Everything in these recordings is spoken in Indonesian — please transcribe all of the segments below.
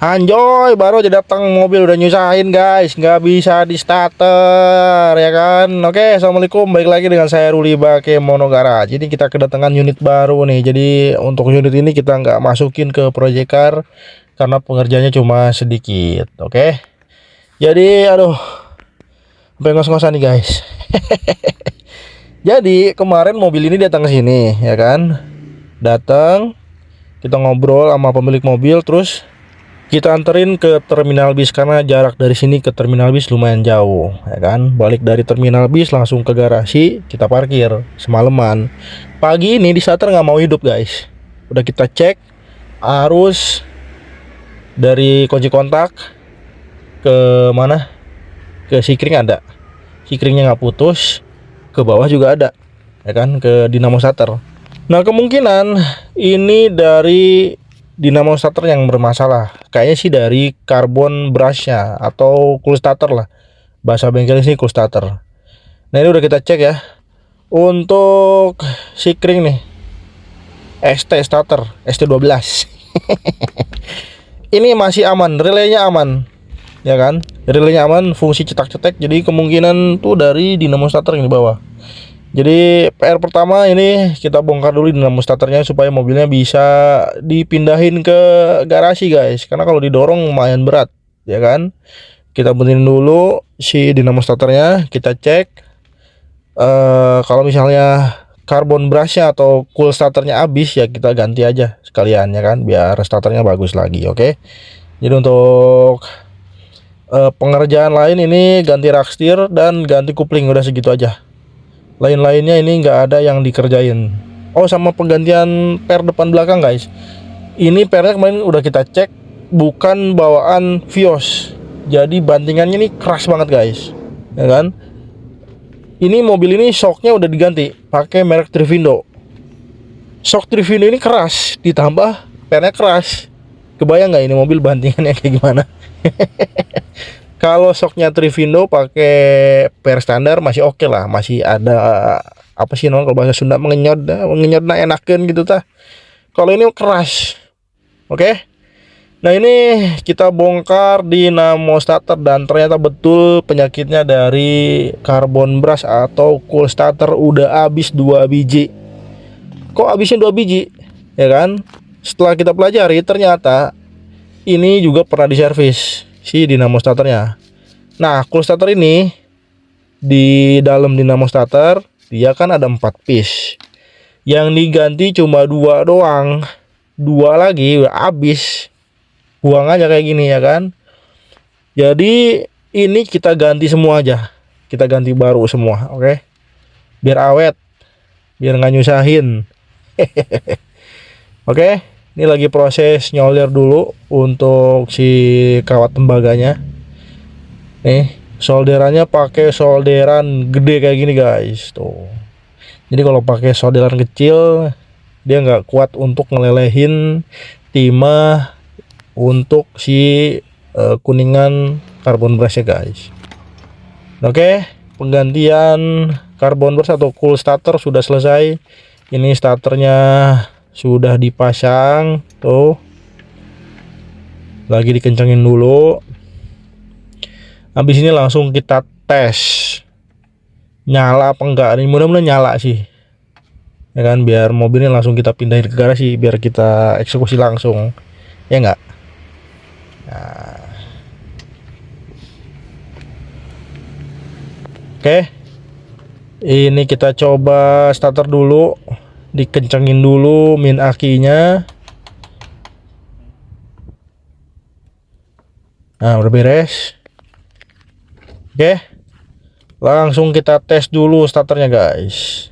Anjoy, baru aja datang mobil udah nyusahin guys, nggak bisa di starter ya kan. Oke, assalamualaikum, balik lagi dengan saya Ruli Bake Monogara. Jadi kita kedatangan unit baru nih. Jadi untuk unit ini kita nggak masukin ke project car karena pengerjaannya cuma sedikit. Oke, jadi aduh, sampai ngos-ngosan nih guys. Jadi kemarin mobil ini datang ke sini ya kan, datang, kita ngobrol sama pemilik mobil, terus kita anterin ke terminal bis karena jarak dari sini ke terminal bis lumayan jauh ya kan. Balik dari terminal bis langsung ke garasi, kita parkir semalaman. Pagi ini di starter nggak mau hidup guys. Udah kita cek arus dari kunci kontak ke mana, ke sikring ada, sikringnya nggak putus, ke bawah juga ada ya kan, ke dinamo starter. Nah kemungkinan ini dari dinamo starter yang bermasalah. Kayaknya sih dari karbon brushnya atau cool starter lah, bahasa bengkel sini cool starter. Nah ini udah kita cek ya. Untuk sikring nih ST starter ST12 ini masih aman, relaynya aman ya kan, relaynya aman, fungsi cetak-cetek. Jadi kemungkinan tuh dari dinamo starter yang di bawah. Jadi PR pertama ini kita bongkar dulu dinamo starternya supaya mobilnya bisa dipindahin ke garasi guys. Karena kalau didorong lumayan berat ya kan. Kita benerin dulu si dinamo starternya, kita cek. Kalau misalnya karbon brushnya atau cool starternya habis ya kita ganti aja sekalian ya kan, biar starternya bagus lagi. Oke. Jadi untuk pengerjaan lain ini ganti rakstir dan ganti kupling, udah segitu aja. Lain-lainnya ini nggak ada yang dikerjain. Oh, sama penggantian per depan belakang guys. Ini pernya kemarin udah kita cek, bukan bawaan Vios. Jadi bantingannya ini keras banget guys, ya kan. Ini mobil ini shocknya udah diganti pakai merek Trivindo. Shock Trivindo ini keras, ditambah pernya keras. Kebayang nggak ini mobil bantingannya kayak gimana? Kalau shocknya Trivindo pakai per standar masih oke lah, masih ada apa sih kalau bahasa Sunda, mengenyot enakan gitu tah. Kalau ini keras. Oke. Nah ini kita bongkar dinamo starter dan ternyata betul penyakitnya dari karbon brush atau cool starter udah habis 2 biji. Kok habisnya 2 biji? Ya kan? Setelah kita pelajari ternyata ini juga pernah diservis si dinamo starternya. Nah, cool starter ini di dalam dinamo starter dia kan ada 4 piece. Yang diganti cuma 2 doang. 2 lagi udah habis. Buang aja kayak gini ya kan. Jadi ini kita ganti semua aja. Kita ganti baru semua, oke? Biar awet. Biar nggak nyusahin. Oke. Ini lagi proses nyolder dulu untuk si kawat tembaganya. Nih, solderannya pakai solderan gede kayak gini guys, tuh. Jadi kalau pakai solderan kecil dia nggak kuat untuk ngelelehin timah untuk si kuningan karbon brushnya guys. Oke, penggantian karbon brush atau cool starter sudah selesai. Ini starternya sudah dipasang, tuh lagi dikencengin dulu. Habis ini langsung kita tes nyala apa enggak. Ini mudah-mudahan nyala sih ya kan, biar mobilnya langsung kita pindahin ke garasi, biar kita eksekusi langsung ya enggak. Nah. Oke, ini kita coba starter dulu, dikencengin dulu min akinya. Nah udah beres. Oke, langsung kita tes dulu starternya guys.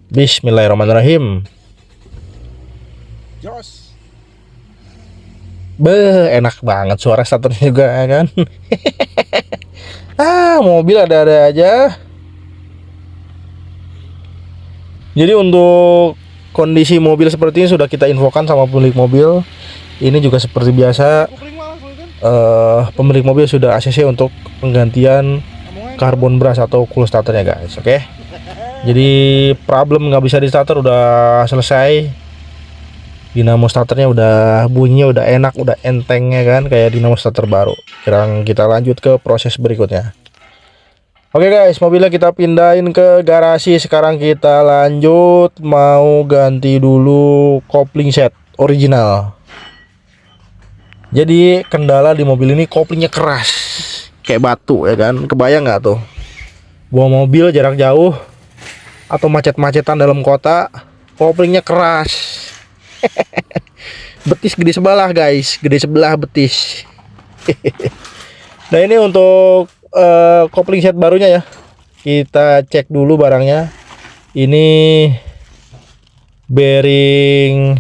Bismillahirrahmanirrahim. Jos. Enak banget suara starternya juga ya kan. Mobil ada-ada aja. Jadi untuk kondisi mobil seperti ini sudah kita infokan sama pemilik mobil. Ini juga seperti biasa, pemilik mobil sudah ACC untuk penggantian karbon brush atau cool starternya guys. Oke. Jadi problem nggak bisa di starter udah selesai. Dinamo starternya udah bunyinya udah enak, udah enteng ya kan, kayak dinamo starter baru. Sekarang kita lanjut ke proses berikutnya. Oke guys, mobilnya kita pindahin ke garasi. Sekarang kita lanjut mau ganti dulu kopling set original. Jadi kendala di mobil ini koplingnya keras kayak batu ya kan. Kebayang nggak tuh bawa mobil jarak jauh atau macet-macetan dalam kota, koplingnya keras. Betis gede sebelah guys, gede sebelah betis. Nah ini untuk kopling set barunya ya. Kita cek dulu barangnya. Ini bearing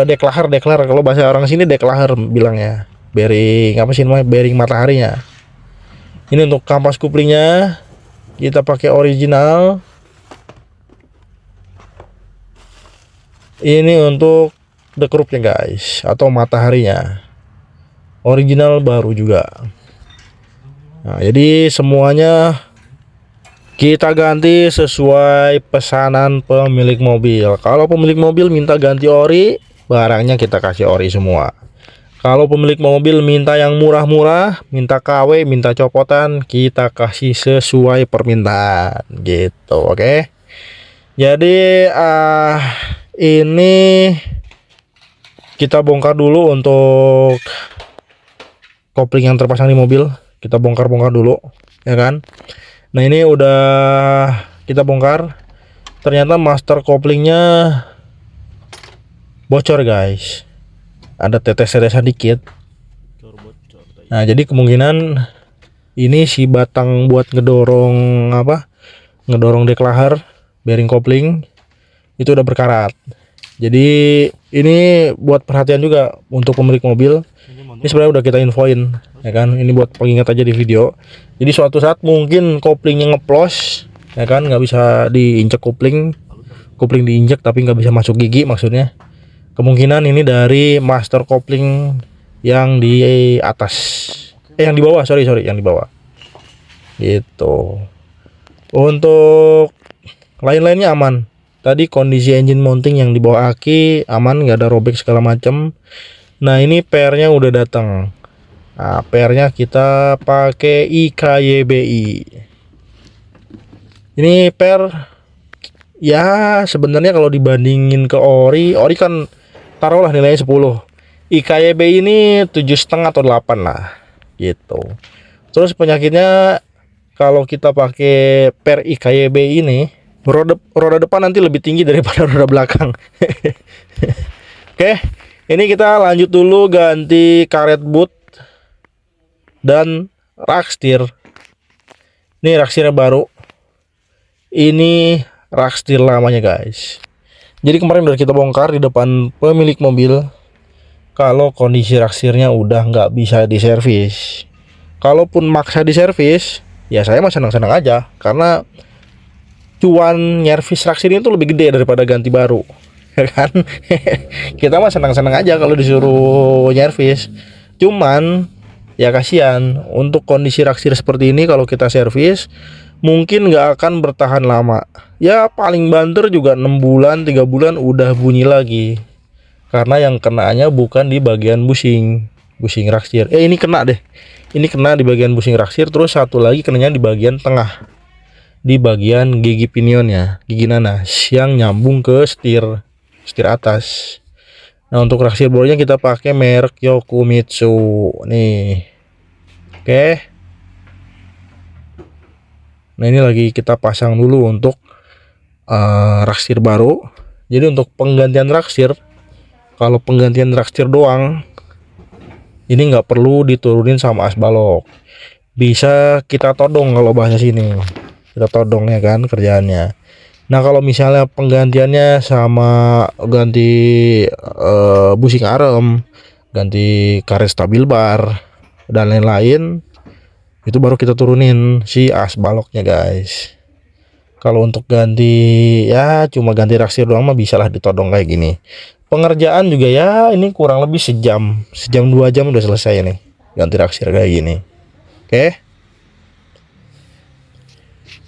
deklaher kalau bahasa orang sini deklaher bilangnya. Bearing apa sih namanya? Bearing mataharinya. Ini untuk kampas kuplingnya kita pakai original. Ini untuk dekrupnya guys, atau mataharinya original baru juga. Nah jadi semuanya kita ganti sesuai pesanan pemilik mobil. Kalau pemilik mobil minta ganti ori, barangnya kita kasih ori semua. Kalau pemilik mobil minta yang murah-murah, minta KW, minta copotan, kita kasih sesuai permintaan gitu. Oke. Jadi ini kita bongkar dulu untuk kopling yang terpasang di mobil. Kita bongkar-bongkar dulu ya kan. Nah ini udah kita bongkar. Ternyata master koplingnya bocor guys. Ada tetes-tetesan dikit. Nah jadi kemungkinan ini si batang buat ngedorong ngedorong deklaher bearing kopling itu udah berkarat. Jadi ini buat perhatian juga untuk pemilik mobil. Ini sebenarnya udah kita infoin ya kan. Ini buat pengingat aja di video. Jadi suatu saat mungkin koplingnya ngeplos ya kan, nggak bisa diinjek kopling diinjek tapi nggak bisa masuk gigi maksudnya. Kemungkinan ini dari master kopling yang di atas, yang di bawah, sorry yang di bawah gitu. Untuk lain-lainnya aman. Tadi kondisi engine mounting yang di bawah aki aman, nggak ada robek segala macam. Nah ini pairnya udah datang. Nah pairnya kita pakai IKYBI. Ini pair ya sebenarnya kalau dibandingin ke ori kan taruhlah nilainya 10. IKYBI ini 7,5 atau 8 lah gitu. Terus penyakitnya kalau kita pakai pair IKYBI ini, roda depan nanti lebih tinggi daripada roda belakang. Oke, ini kita lanjut dulu ganti karet boot dan rak setir. Ini rak setirnya baru. Ini rak setir lamanya guys. Jadi kemarin udah kita bongkar di depan pemilik mobil. Kalau kondisi rak setirnya udah nggak bisa diservis. Kalaupun maksa diservis, ya saya mah senang-senang aja karena cuan nyervis rak setir itu lebih gede daripada ganti baru ya kan. Kita mah senang-senang aja kalau disuruh nyervis. Cuman ya kasihan untuk kondisi rak setir seperti ini, kalau kita servis mungkin nggak akan bertahan lama. Ya paling banter juga 6 bulan 3 bulan udah bunyi lagi, karena yang kenanya bukan di bagian bushing rak setir. Ini kena deh, ini kena di bagian bushing rak setir. Terus satu lagi kenanya di bagian tengah, di bagian gigi pinionnya, gigi nanas yang nyambung ke setir atas. Nah untuk rak setir barunya kita pakai merek Yokomitsu nih. Oke. Nah ini lagi kita pasang dulu untuk rak setir baru. Jadi untuk penggantian rak setir, kalau penggantian rak setir doang ini nggak perlu diturunin sama as balok, bisa kita todong kalau bahasa sini. Kita todong ya kan kerjaannya. Nah kalau misalnya penggantiannya sama ganti bushing arem, ganti karet stabil bar dan lain-lain, itu baru kita turunin si as baloknya guys. Kalau untuk ganti ya cuma ganti rak setir doang mah bisalah ditodong kayak gini. Pengerjaan juga ya ini kurang lebih sejam 2 jam udah selesai nih ganti rak setir kayak gini. Oke.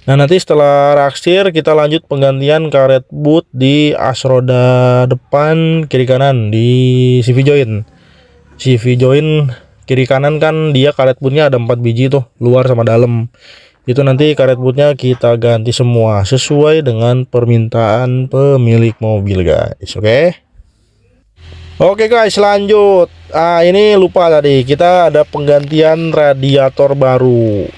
Nah, nanti setelah raksir kita lanjut penggantian karet boot di as roda depan kiri kanan di CV joint. CV joint kiri kanan kan dia karet bootnya ada 4 biji tuh, luar sama dalam. Itu nanti karet bootnya kita ganti semua sesuai dengan permintaan pemilik mobil, guys. Oke guys, lanjut. Ini lupa tadi, kita ada penggantian radiator baru.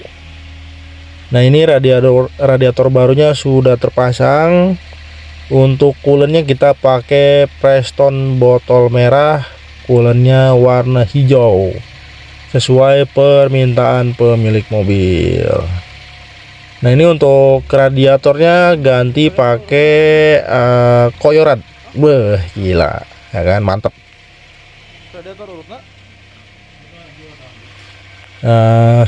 Nah, ini radiator barunya sudah terpasang. Untuk coolannya kita pakai Preston botol merah, coolannya warna hijau sesuai permintaan pemilik mobil. Nah, ini untuk radiatornya ganti pakai Koyorad. Wah, gila, ya kan, mantep.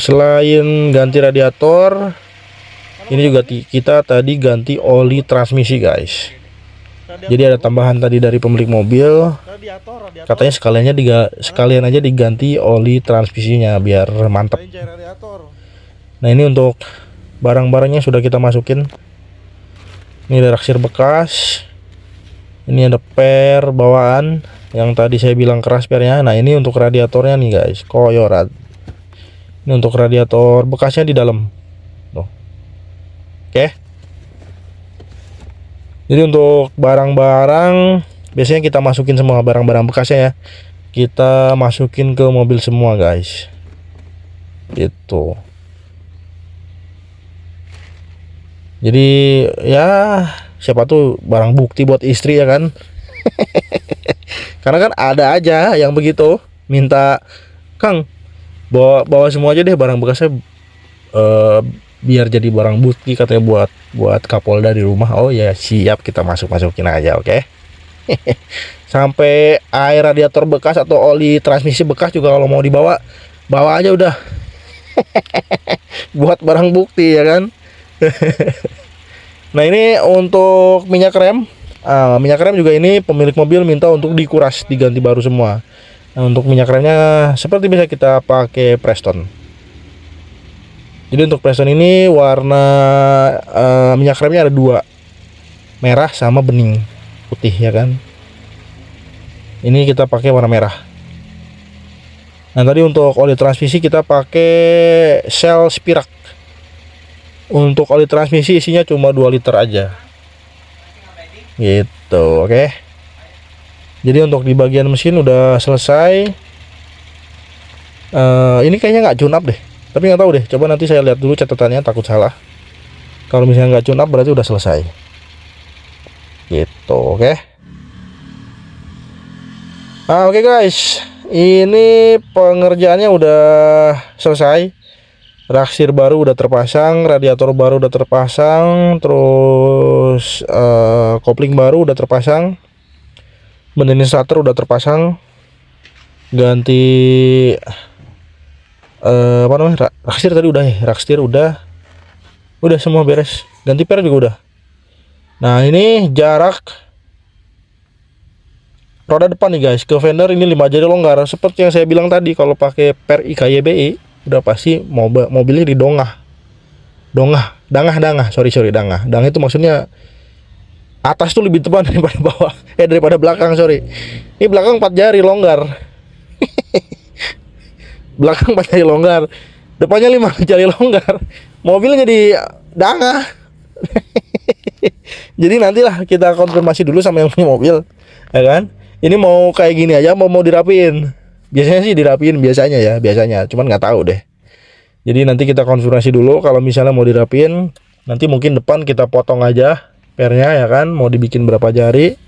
Selain ganti radiator, ini juga kita tadi ganti oli transmisi, guys. Jadi ada tambahan tadi dari pemilik mobil, katanya sekalian aja diganti oli transmisinya biar mantap. Nah, ini untuk barang-barangnya sudah kita masukin. Ini ada raksir bekas, ini ada per bawaan yang tadi saya bilang keras pernya. Nah, ini untuk radiatornya nih, guys, Koyorad. Ini untuk radiator bekasnya di dalam. Oke. Jadi untuk barang-barang biasanya kita masukin semua barang-barang bekasnya ya. Kita masukin ke mobil semua, guys. Gitu. Jadi ya siapa tuh barang bukti buat istri ya kan. Karena kan ada aja yang begitu minta, Kang, bawa semua aja deh barang bekasnya, biar jadi barang bukti katanya buat Kapolda di rumah. Oh ya, siap, kita masukin aja, oke. Sampai air radiator bekas atau oli transmisi bekas juga kalau mau dibawa, bawa aja udah. Buat barang bukti ya kan. Nah, ini untuk minyak rem. Minyak rem juga ini pemilik mobil minta untuk dikuras, diganti baru semua. Nah, untuk minyak remnya seperti bisa kita pakai Preston. Jadi untuk Preston ini warna minyak remnya ada 2, merah sama bening putih ya kan. Ini kita pakai warna merah. Nah, tadi untuk oli transmisi kita pakai Shell Spirak. Untuk oli transmisi isinya cuma 2 liter aja. Gitu, oke. Jadi untuk di bagian mesin udah selesai. Ini kayaknya nggak tune up deh, tapi nggak tahu deh. Coba nanti saya lihat dulu catatannya, takut salah. Kalau misalnya nggak tune up berarti udah selesai. Gitu, oke. Oke guys, ini pengerjaannya udah selesai. Raksir baru udah terpasang, radiator baru udah terpasang, terus kopling baru udah terpasang, benerin starter udah terpasang, ganti apa namanya, raksir tadi udah ya, raksir udah semua beres, ganti per juga udah. Nah, ini jarak roda depan nih guys ke fender ini 5 jari longgar. Seperti yang saya bilang tadi, kalau pakai per IKYBI udah pasti mobilnya di dangah, dangah itu maksudnya atas tuh lebih depan daripada bawah, daripada belakang, sorry. Ini belakang 4 jari longgar. Belakang 4 jari longgar, depannya 5 jari longgar, mobilnya jadi dangah. Jadi nantilah kita konfirmasi dulu sama yang punya mobil ya kan, ini mau kayak gini aja mau dirapiin. Biasanya sih dirapiin, biasanya cuman nggak tahu deh. Jadi nanti kita konfirmasi dulu. Kalau misalnya mau dirapiin, nanti mungkin depan kita potong aja pernya ya kan. Mau dibikin berapa jari,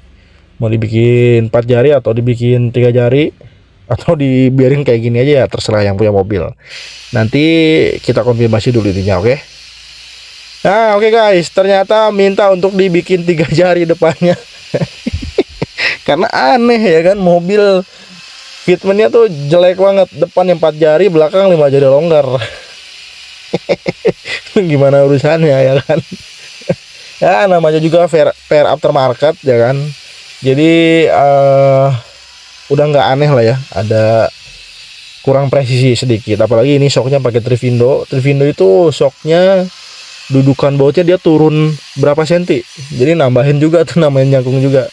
mau dibikin 4 jari atau dibikin 3 jari, atau dibiarin kayak gini aja ya, terserah yang punya mobil. Nanti kita konfirmasi dulu intinya, oke. Nah, oke guys, ternyata minta untuk dibikin 3 jari depannya. Karena aneh ya kan, mobil fitmentnya tuh jelek banget, depan yang 4 jari, belakang 5 jari longgar. Gimana urusannya ya kan. Ya namanya juga fair aftermarket ya kan. Jadi udah nggak aneh lah ya, ada kurang presisi sedikit. Apalagi ini shocknya pakai Trivindo. Trivindo itu shocknya dudukan bautnya dia turun berapa senti. Jadi nambahin juga tuh, namanya nyangkung juga.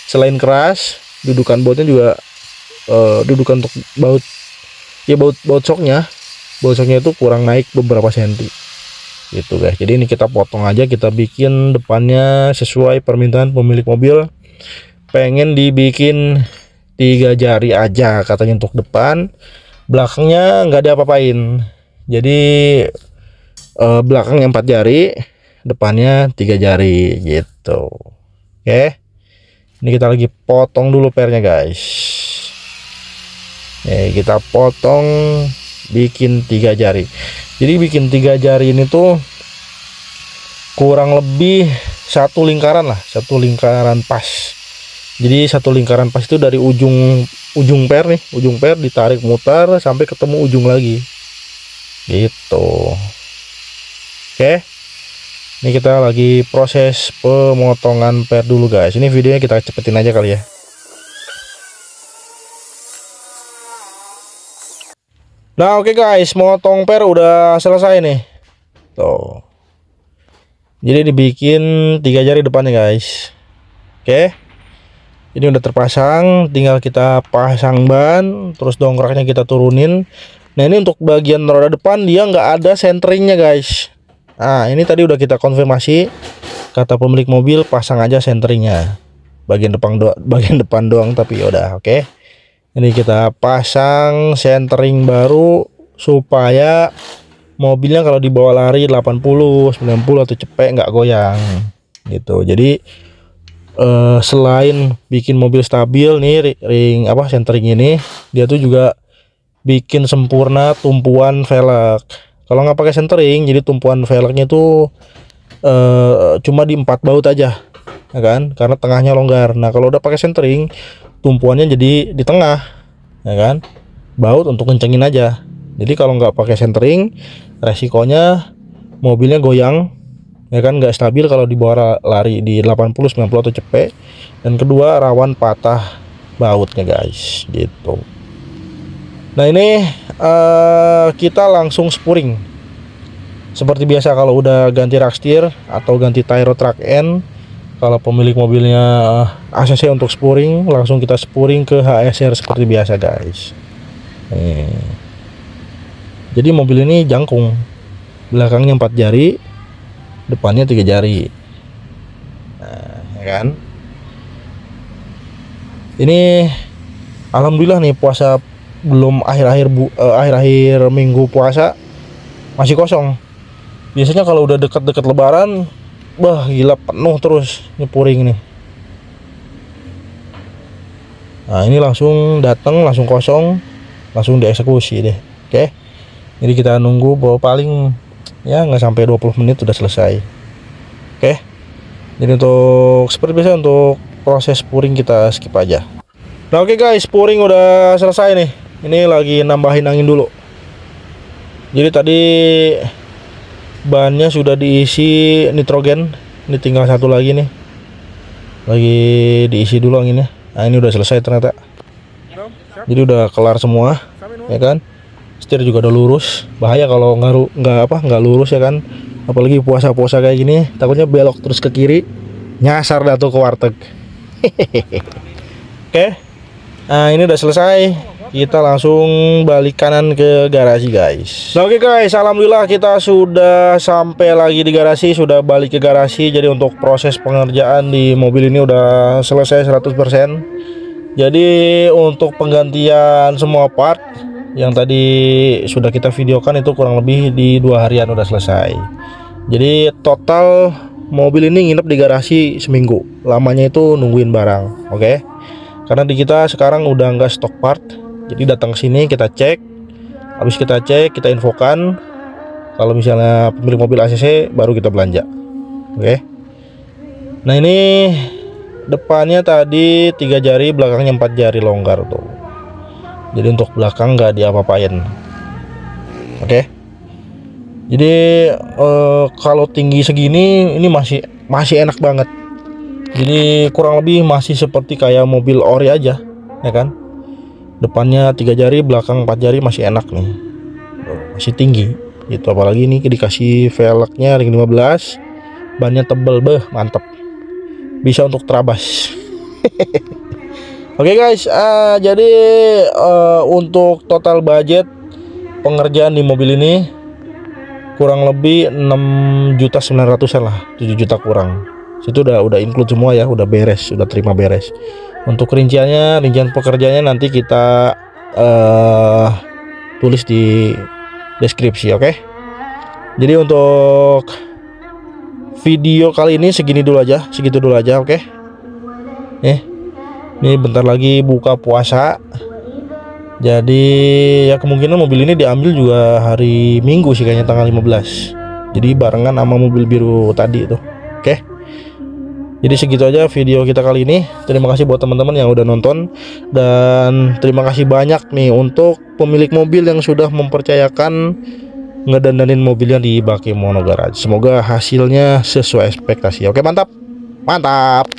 Selain keras, dudukan bautnya juga dudukan untuk baut ya, baut shocknya itu kurang naik beberapa senti gitu guys. Jadi ini kita potong aja, kita bikin depannya sesuai permintaan pemilik mobil. Pengen dibikin 3 jari aja katanya untuk depan, belakangnya nggak diapa-apain. Jadi belakangnya 4 jari, depannya 3 jari gitu. Oke, ini kita lagi potong dulu pernya guys. Kita potong, bikin 3 jari. Jadi bikin 3 jari ini tuh kurang lebih satu lingkaran lah, satu lingkaran pas. Jadi satu lingkaran pas itu dari ujung per nih, ujung per ditarik mutar sampai ketemu ujung lagi gitu. Oke, ini kita lagi proses pemotongan per dulu guys. Ini videonya kita cepetin aja kali ya. Nah oke guys, motong per udah selesai nih tuh. Jadi dibikin 3 jari depannya guys. Oke, ini udah terpasang, tinggal kita pasang ban, terus dongkraknya kita turunin. Nah ini untuk bagian roda depan dia nggak ada centeringnya guys. Nah ini tadi udah kita konfirmasi, kata pemilik mobil pasang aja centeringnya, bagian depan doang, tapi udah oke. Ini kita pasang centering baru supaya mobilnya kalau dibawa lari 80, 90 atau cepet nggak goyang gitu. Jadi selain bikin mobil stabil nih, ring apa centering ini, dia tuh juga bikin sempurna tumpuan velg. Kalau nggak pakai centering, jadi tumpuan velgnya itu cuma di 4 baut aja, ya kan? Karena tengahnya longgar. Nah kalau udah pakai centering, tumpuannya jadi di tengah, ya kan? Baut untuk kencengin aja. Jadi kalau nggak pakai centering, resikonya mobilnya goyang, ya kan? Nggak stabil kalau dibawa lari di 80, 90 atau cepet. Dan kedua rawan patah bautnya guys, gitu. Nah ini kita langsung spuring. Seperti biasa kalau udah ganti rak steer atau ganti tyro track end, kalau pemilik mobilnya ACC untuk spuring, langsung kita spuring ke HSR seperti biasa guys. Jadi mobil ini jangkung, belakangnya 4 jari, depannya 3 jari. Nah, ya kan? Ini alhamdulillah nih, puasa belum akhir-akhir minggu puasa masih kosong. Biasanya kalau udah deket-deket lebaran, wah gila penuh terus nyepuring nih. Nah ini langsung datang, langsung kosong, langsung dieksekusi deh. Oke, jadi kita nunggu bahwa paling ya nggak sampai 20 menit udah selesai. Oke, jadi untuk seperti biasa untuk proses puring kita skip aja. Nah oke guys, puring udah selesai nih. Ini lagi nambahin angin dulu. Jadi tadi bannya sudah diisi nitrogen, ini tinggal satu lagi nih, lagi diisi dulu anginnya. Nah ini udah selesai ternyata, jadi udah kelar semua, ya kan? Setir juga udah lurus. Bahaya kalau nggak lurus, ya kan? Apalagi puasa-puasa kayak gini, takutnya belok terus ke kiri, nyasar dah tuh ke warteg. Oke, nah ini udah selesai. Kita langsung balik kanan ke garasi guys. Nah, oke guys, alhamdulillah kita sudah sampai lagi di garasi, sudah balik ke garasi. Jadi untuk proses pengerjaan di mobil ini udah selesai 100%. Jadi untuk penggantian semua part yang tadi sudah kita videokan itu kurang lebih di 2 harian udah selesai. Jadi total mobil ini nginep di garasi seminggu. Lamanya itu nungguin barang, oke? Karena di kita sekarang udah nggak stok part. Jadi datang ke sini kita cek, habis kita cek kita infokan kalau misalnya pemilik mobil ACC baru kita belanja. Oke. Nah ini depannya tadi 3 jari, belakangnya 4 jari longgar tuh. Jadi untuk belakang nggak diapa-apain. Oke. Jadi kalau tinggi segini ini masih enak banget. Jadi kurang lebih masih seperti kayak mobil ori aja, ya kan? Depannya 3 jari, belakang 4 jari, masih enak nih, masih tinggi. gitu. Apalagi ini dikasih velgnya ring 15, bannya tebel, mantep, bisa untuk terabas. Oke guys, jadi untuk total budget pengerjaan di mobil ini kurang lebih 6.900.000-an lah, 7 juta kurang. Situ udah include semua ya, udah beres, udah terima beres. Untuk rincian pekerjaannya nanti kita tulis di deskripsi, oke? Jadi untuk video kali ini segitu dulu aja, oke? Ini bentar lagi buka puasa. Jadi ya kemungkinan mobil ini diambil juga hari Minggu sih, kayaknya tanggal 15. Jadi barengan sama mobil biru tadi itu. Oke. Jadi segitu aja video kita kali ini. Terima kasih buat teman-teman yang udah nonton, dan terima kasih banyak nih untuk pemilik mobil yang sudah mempercayakan ngedandanin mobilnya di Bakemono Garage. Semoga hasilnya sesuai ekspektasi. Oke, mantap. Mantap.